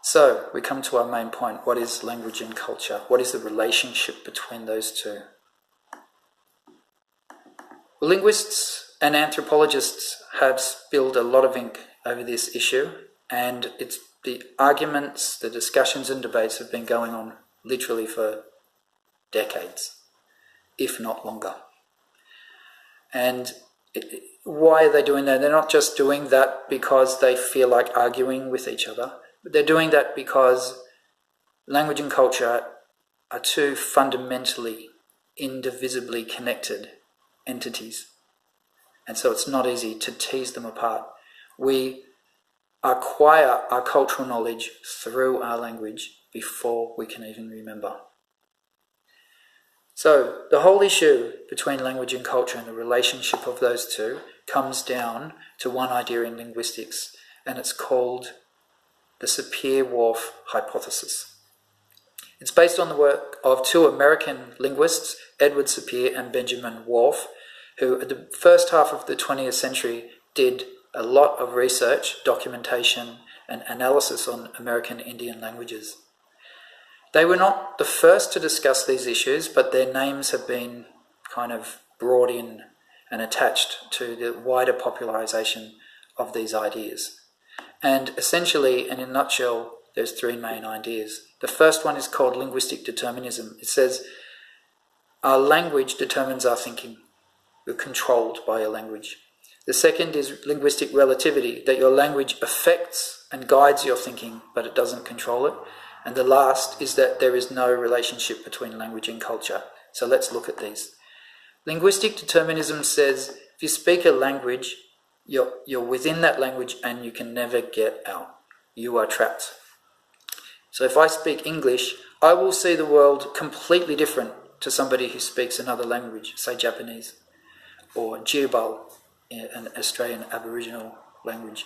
So we come to our main point. What is language and culture? What is the relationship between those two? Linguists and anthropologists have spilled a lot of ink over this issue, and it's the arguments, the discussions and debates have been going on literally for decades, if not longer. And why are they doing that? They're not just doing that because they feel like arguing with each other, but they're doing that because language and culture are two fundamentally, indivisibly connected entities. And so it's not easy to tease them apart. We acquire our cultural knowledge through our language before we can even remember. So the whole issue between language and culture and the relationship of those two comes down to one idea in linguistics, and it's called the Sapir-Whorf hypothesis. It's based on the work of two American linguists, Edward Sapir and Benjamin Whorf, who at the first half of the 20th century did a lot of research, documentation, and analysis on American Indian languages. They were not the first to discuss these issues, but their names have been kind of brought in and attached to the wider popularization of these ideas. And essentially, in a nutshell, there's three main ideas. The first one is called linguistic determinism. It says our language determines our thinking. We're controlled by a language. The second is linguistic relativity, that your language affects and guides your thinking, but it doesn't control it. And the last is that there is no relationship between language and culture. So let's look at these. Linguistic determinism says if you speak a language, you're within that language and you can never get out. You are trapped. So if I speak English, I will see the world completely different to somebody who speaks another language, say Japanese, or Djirbal, an Australian Aboriginal language.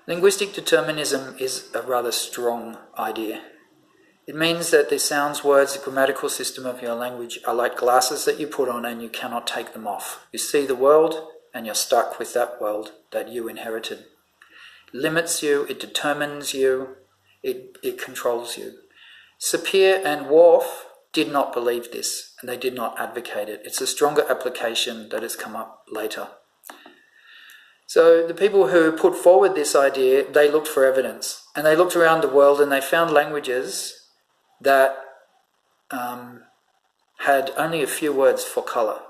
Linguistic determinism is a rather strong idea. It means that the sounds, words, the grammatical system of your language are like glasses that you put on and you cannot take them off. You see the world and you're stuck with that world that you inherited. It limits you, it determines you, it controls you. Sapir and Whorf did not believe this and they did not advocate it. It's a stronger application that has come up later. So the people who put forward this idea, they looked for evidence. And they looked around the world and they found languages that had only a few words for colour.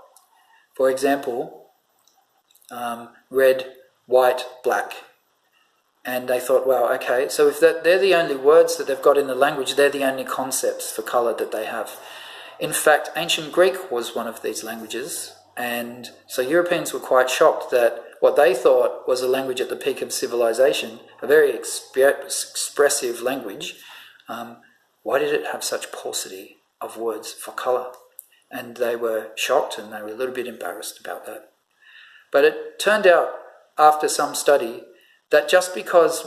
For example, red, white, black. And they thought, well, okay, so if they're the only words that they've got in the language, they're the only concepts for colour that they have. In fact, ancient Greek was one of these languages. And so Europeans were quite shocked that what they thought was a language at the peak of civilization, a very expressive language, why did it have such paucity of words for colour? And they were shocked and they were a little bit embarrassed about that. But it turned out, after some study, that just because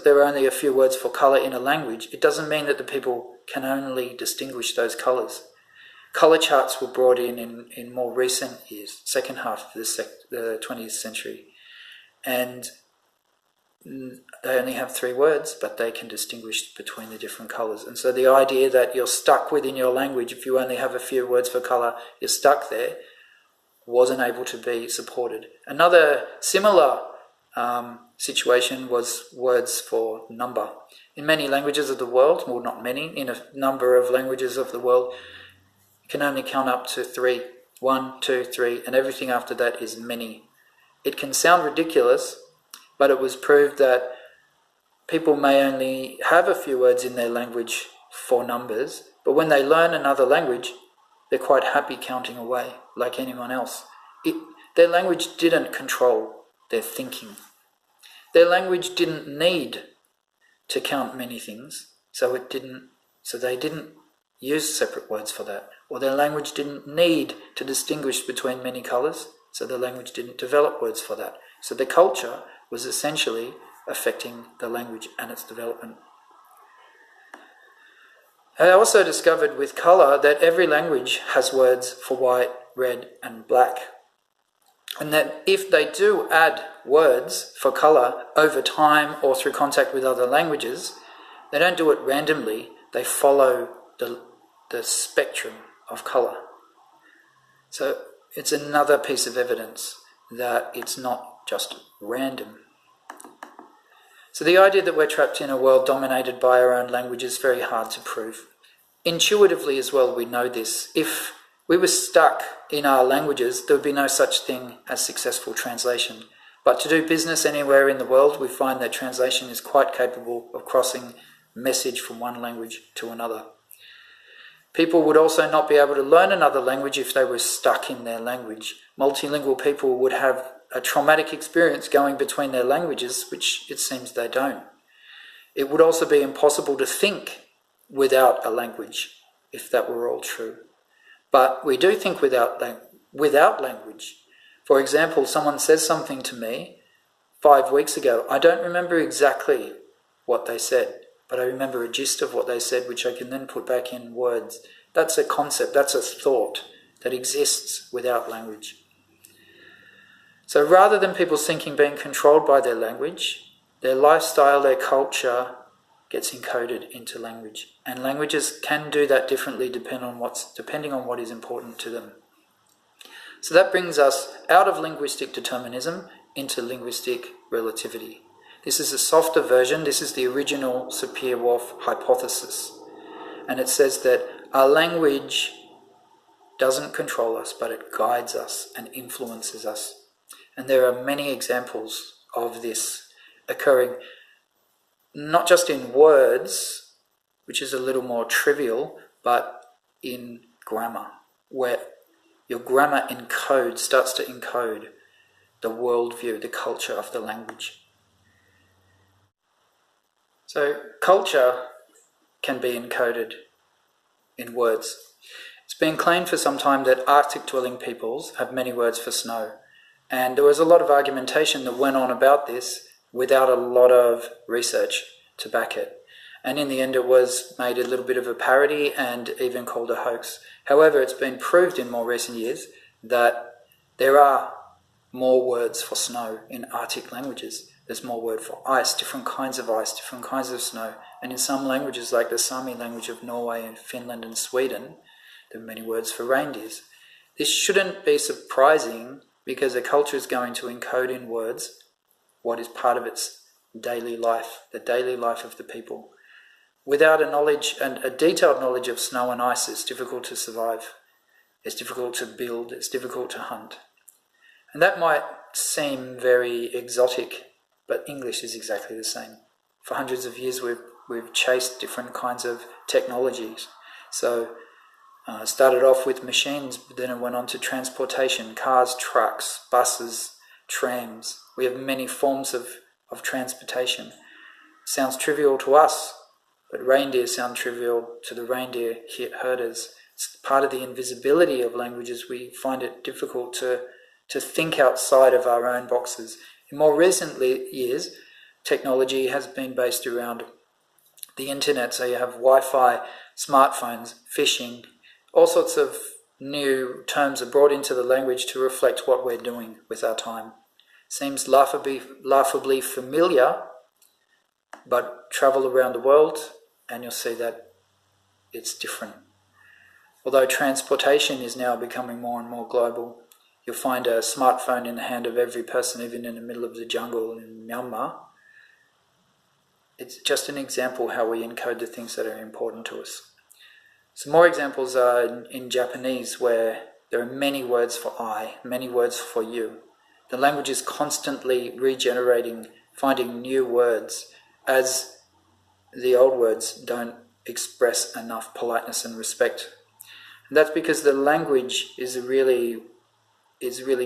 there are only a few words for colour in a language, it doesn't mean that the people can only distinguish those colours. Colour charts were brought in more recent years, second half of the 20th century. And they only have 3 words, but they can distinguish between the different colours. And so the idea that you're stuck within your language, if you only have a few words for colour, you're stuck there, wasn't able to be supported. Another similar situation was words for number. In many languages of the world, well, not many, in a number of languages of the world, you can only count up to 3. 1, 2, 3, and everything after that is many. It can sound ridiculous, but it was proved that people may only have a few words in their language for numbers, but when they learn another language, they're quite happy counting away, like anyone else. Their language didn't control their thinking. Their language didn't need to count many things, so they didn't use separate words for that. Or their language didn't need to distinguish between many colours, so the language didn't develop words for that. So the culture was essentially affecting the language and its development. I also discovered with colour that every language has words for white, red and black. And that if they do add words for colour over time or through contact with other languages, they don't do it randomly, they follow the spectrum of colour. So it's another piece of evidence that it's not just random. So the idea that we're trapped in a world dominated by our own language is very hard to prove. Intuitively as well, we know this. If we were stuck in our languages, there would be no such thing as successful translation. But to do business anywhere in the world, we find that translation is quite capable of crossing message from one language to another. People would also not be able to learn another language if they were stuck in their language. Multilingual people would have a traumatic experience going between their languages, which it seems they don't. It would also be impossible to think without a language, if that were all true. But we do think without language. For example, someone says something to me 5 weeks ago. I don't remember exactly what they said, but I remember a gist of what they said, which I can then put back in words. That's a concept, that's a thought that exists without language. So rather than people thinking being controlled by their language, their lifestyle, their culture gets encoded into language. And languages can do that differently depending on what is important to them. So that brings us out of linguistic determinism into linguistic relativity. This is a softer version. This is the original Sapir-Whorf hypothesis. And it says that our language doesn't control us, but it guides us and influences us. And there are many examples of this occurring, not just in words, which is a little more trivial, but in grammar, where your grammar starts to encode the worldview, the culture of the language. So culture can be encoded in words. It's been claimed for some time that Arctic-dwelling peoples have many words for snow. And there was a lot of argumentation that went on about this without a lot of research to back it. And in the end it was made a little bit of a parody and even called a hoax. However, it's been proved in more recent years that there are more words for snow in Arctic languages. There's more word for ice, different kinds of snow. And in some languages, like the Sami language of Norway and Finland and Sweden, there are many words for reindeers. This shouldn't be surprising because a culture is going to encode in words what is part of its daily life, the daily life of the people. Without a knowledge and a detailed knowledge of snow and ice, it's difficult to survive. It's difficult to build, it's difficult to hunt. And that might seem very exotic, but English is exactly the same. For hundreds of years we've chased different kinds of technologies. So started off with machines, but then it went on to transportation, cars, trucks, buses, trams. We have many forms of transportation. Sounds trivial to us, but reindeer sound trivial to the reindeer herders. It's part of the invisibility of languages. We find it difficult to think outside of our own boxes. In more recent years, technology has been based around the internet, so you have Wi-Fi, smartphones, phishing. All sorts of new terms are brought into the language to reflect what we're doing with our time. Seems laughably familiar, but travel around the world and you'll see that it's different. Although transportation is now becoming more and more global, you'll find a smartphone in the hand of every person, even in the middle of the jungle in Myanmar. It's just an example how we encode the things that are important to us. Some more examples are in Japanese, where there are many words for I, many words for you. The language is constantly regenerating, finding new words, as the old words don't express enough politeness and respect. And that's because the language is really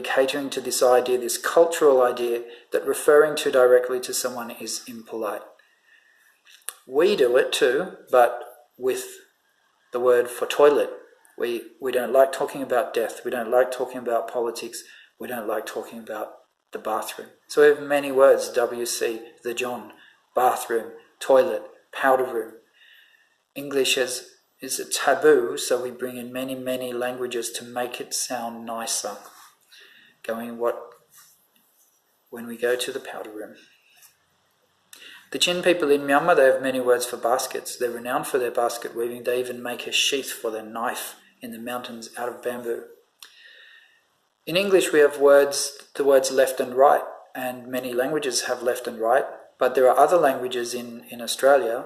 catering to this idea, this cultural idea, that referring too directly to someone is impolite. We do it too, but with the word for toilet. We don't like talking about death. We don't like talking about politics. We don't like talking about the bathroom. So we have many words, WC, the John, bathroom, toilet, powder room. English is a taboo, so we bring in many, many languages to make it sound nicer. when we go to the powder room. The Chin people in Myanmar, they have many words for baskets. They're renowned for their basket weaving. They even make a sheath for their knife in the mountains out of bamboo. In English, we have the words left and right, and many languages have left and right, but there are other languages in Australia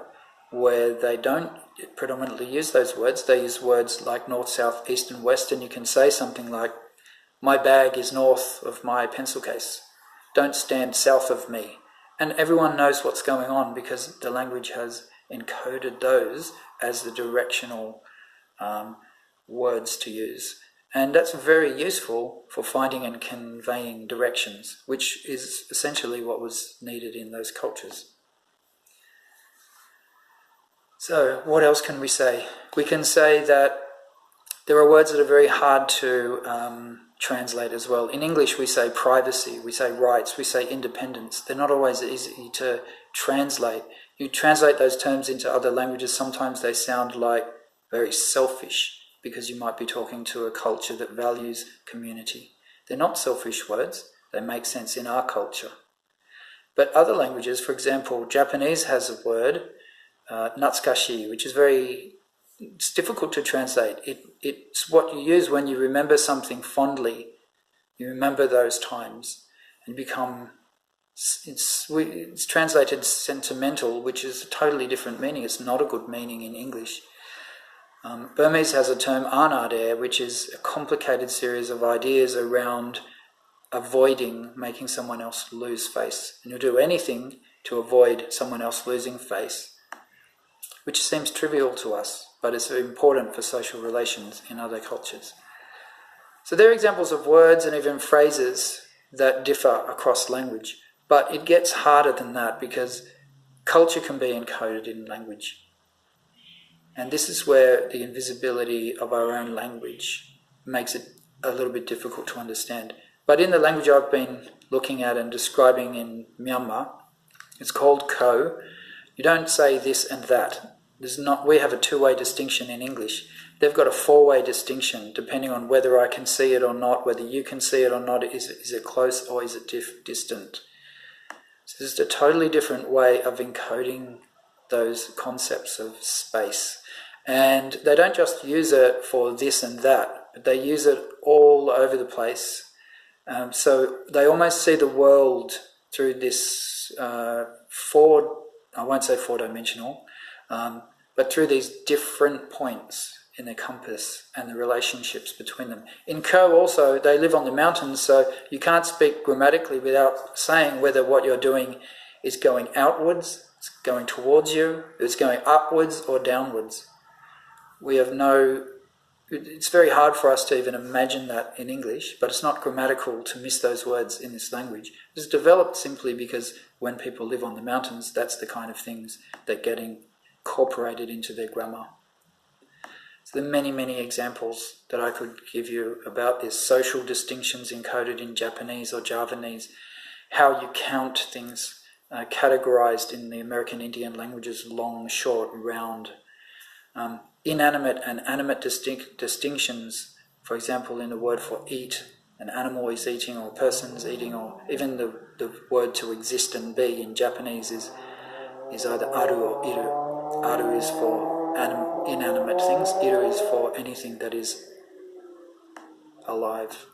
where they don't predominantly use those words. They use words like north, south, east and west, and you can say something like, my bag is north of my pencil case. Don't stand south of me. And everyone knows what's going on because the language has encoded those as the directional words to use. And that's very useful for finding and conveying directions, which is essentially what was needed in those cultures. So what else can we say? We can say that there are words that are very hard to translate as well. In English we say privacy, we say rights, we say independence. They're not always easy to translate. You translate those terms into other languages, sometimes they sound like very selfish because you might be talking to a culture that values community. They're not selfish words, they make sense in our culture. But other languages, for example, Japanese has a word, natsukashi, which is it's difficult to translate. It's what you use when you remember something fondly. You remember those times and it's translated sentimental, which is a totally different meaning. It's not a good meaning in English. Burmese has a term, anade, which is a complicated series of ideas around avoiding making someone else lose face. And you'll do anything to avoid someone else losing face, which seems trivial to us, but it's very important for social relations in other cultures. So there are examples of words and even phrases that differ across language, but it gets harder than that because culture can be encoded in language. And this is where the invisibility of our own language makes it a little bit difficult to understand. But in the language I've been looking at and describing in Myanmar, it's called Ko. You don't say this and that. We have a two-way distinction in English. They've got a four-way distinction depending on whether I can see it or not, whether you can see it or not. Is it close or is it distant? So this is a totally different way of encoding those concepts of space. And they don't just use it for this and that, but they use it all over the place. So they almost see the world through this I won't say four-dimensional, but through these different points in their compass and the relationships between them. In Ko also, they live on the mountains, so you can't speak grammatically without saying whether what you're doing is going outwards, it's going towards you, it's going upwards or downwards. It's very hard for us to even imagine that in English, but it's not grammatical to miss those words in this language. It's developed simply because when people live on the mountains, that's the kind of things that get incorporated into their grammar. So there are many, many examples that I could give you about this. Social distinctions encoded in Japanese or Javanese, how you count things categorized in the American Indian languages, long, short, round. Inanimate and animate distinctions, for example, in the word for eat, an animal is eating or a person is eating, or even the word to exist and be in Japanese is either aru or iru. Aru is for inanimate things, iru is for anything that is alive.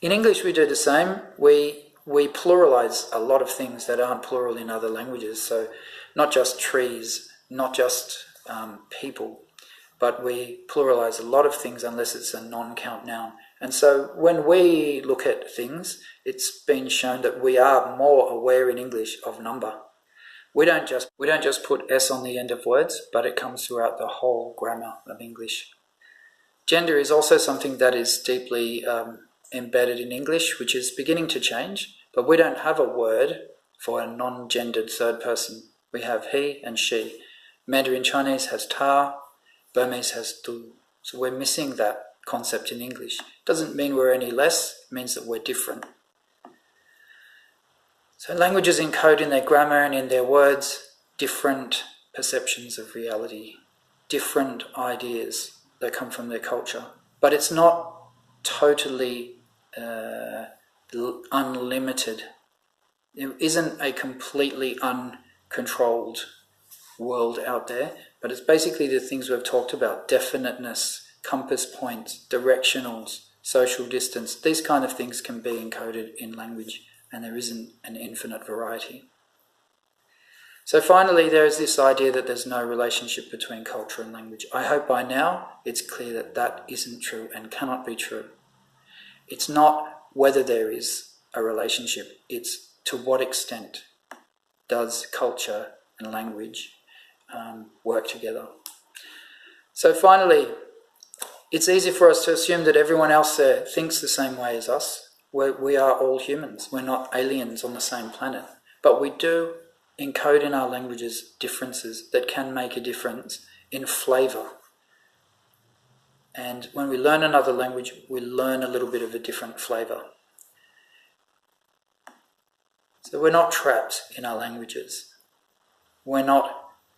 In English we do the same. We pluralize a lot of things that aren't plural in other languages, so not just trees, not just people, but we pluralize a lot of things unless it's a non-count noun. And so when we look at things, it's been shown that we are more aware in English of number. We don't just put S on the end of words, but it comes throughout the whole grammar of English. Gender is also something that is deeply embedded in English, which is beginning to change, but we don't have a word for a non-gendered third person. We have he and she. Mandarin Chinese has ta, Burmese has tu. So we're missing that concept in English. Doesn't mean we're any less, it means that we're different. So languages encode in their grammar and in their words different perceptions of reality, different ideas that come from their culture. But it's not totally unlimited. There isn't a completely uncontrolled world out there, but it's basically the things we've talked about: definiteness, compass points, directionals, social distance. These kind of things can be encoded in language, and there isn't an infinite variety. So finally, there is this idea that there's no relationship between culture and language. I hope by now it's clear that that isn't true and cannot be true. It's not whether there is a relationship, it's to what extent does culture and language work together. So finally, it's easy for us to assume that everyone else there thinks the same way as us. We are all humans. We're not aliens on the same planet. But we do encode in our languages differences that can make a difference in flavour. And when we learn another language, we learn a little bit of a different flavour. So we're not trapped in our languages. We're not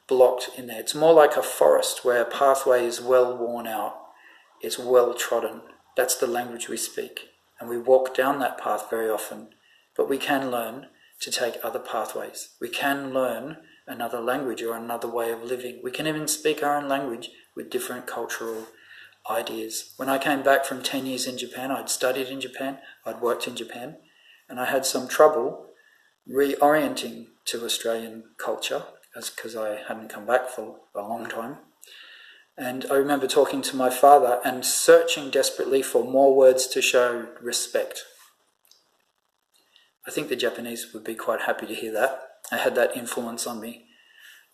blocked in there. It's more like a forest where a pathway is well worn out, it's well trodden. That's the language we speak. And we walk down that path very often. But we can learn to take other pathways. We can learn another language or another way of living. We can even speak our own language with different cultural ideas. When I came back from 10 years in Japan, I'd studied in Japan, I'd worked in Japan, and I had some trouble reorienting to Australian culture because I hadn't come back for a long time. And I remember talking to my father and searching desperately for more words to show respect. I think the Japanese would be quite happy to hear that. I had that influence on me.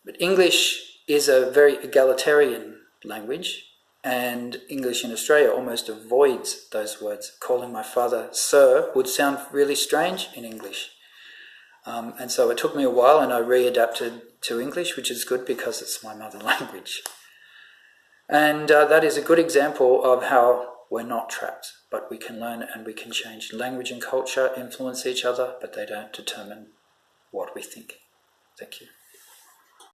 But English is a very egalitarian language, and English in Australia almost avoids those words. Calling my father sir would sound really strange in English. And so it took me a while, and I readapted to English, which is good because it's my mother language. And that is a good example of how we're not trapped, but we can learn and we can change. Language and culture influence each other, but they don't determine what we think. Thank you.